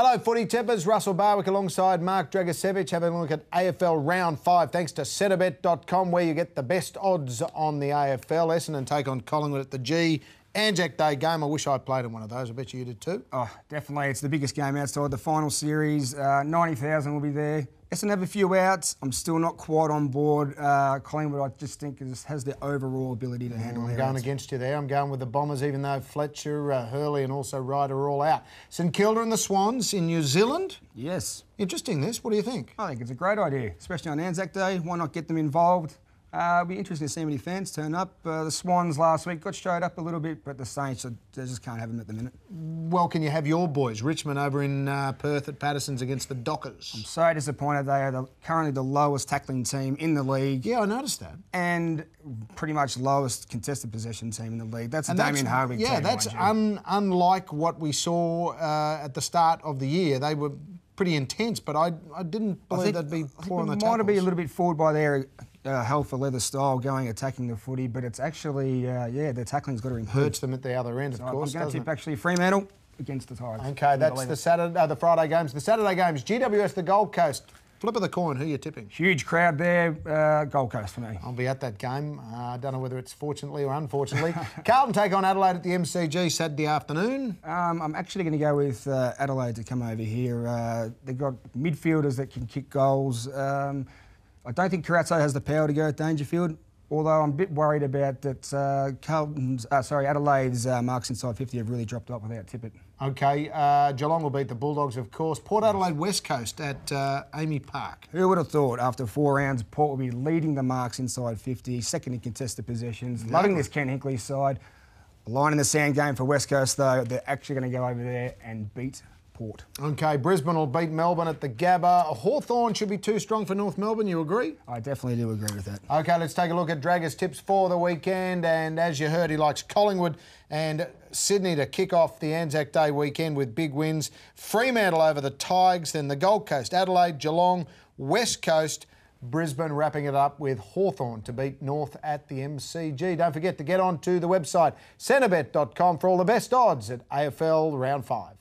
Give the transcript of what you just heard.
Hello, Footy Tippers. Russell Barwick alongside Marc Dragicevic having a look at AFL Round 5 thanks to Centrebet.com where you get the best odds on the AFL. Essendon take on Collingwood at the G. Anzac Day game. I wish I played in one of those. I bet you did too. Oh, definitely. It's the biggest game outside the final series. 90,000 will be there. Essendon have a few outs. I'm still not quite on board. Collingwood, I just think, has the overall ability to handle I'm their going outs. against you there. I'm going with the Bombers, even though Fletcher, Hurley and also Ryder are all out. St Kilda and the Swans in New Zealand. Yes. Interesting this. What do you think? I think it's a great idea, especially on Anzac Day. Why not get them involved? It'll be interesting to see how many fans turn up. The Swans last week got showed up a little bit, but the Saints, they just can't have them at the minute. Well, can you have your boys? Richmond over in Perth at Patterson's against the Dockers. I'm so disappointed. They are currently the lowest tackling team in the league. Yeah, I noticed that. And pretty much lowest contested possession team in the league. That's a Damien Harvey team. Yeah, that's unlike what we saw at the start of the year. They were pretty intense, but I didn't believe they'd be poor on the tackles. Might be a little bit forward by their hell for leather style, attacking the footy, but it's actually, their tackling's got to improve. Hurts them at the other end, of course, I'm going to tip actually Fremantle against the Tigers. Okay, that's the Friday games. The Saturday games, GWS, the Gold Coast. Flip of the coin, who are you tipping? Huge crowd there, Gold Coast for me. I'll be at that game. I don't know whether it's fortunately or unfortunately. Carlton take on Adelaide at the MCG Saturday afternoon. I'm actually going to go with Adelaide to come over here. They've got midfielders that can kick goals. I don't think Carazzo has the power to go at Dangerfield, although I'm a bit worried about that Adelaide's marks inside 50 have really dropped off without Tippett. Okay, Geelong will beat the Bulldogs, of course. Port Adelaide West Coast at Amy Park. Who would have thought after 4 rounds, Port will be leading the marks inside 50, second in contested possessions. Exactly. Loving this Ken Hinkley side. A line in the sand game for West Coast, though. They're actually going to go over there and beat Port. Okay, Brisbane will beat Melbourne at the Gabba. Hawthorn should be too strong for North Melbourne, you agree? I definitely do agree with that. Okay, let's take a look at Dragger's tips for the weekend. And as you heard, he likes Collingwood and Sydney to kick off the Anzac Day weekend with big wins. Fremantle over the Tigers, then the Gold Coast, Adelaide, Geelong, West Coast, Brisbane wrapping it up with Hawthorn to beat North at the MCG. Don't forget to get on to the website centrebet.com for all the best odds at AFL Round 5.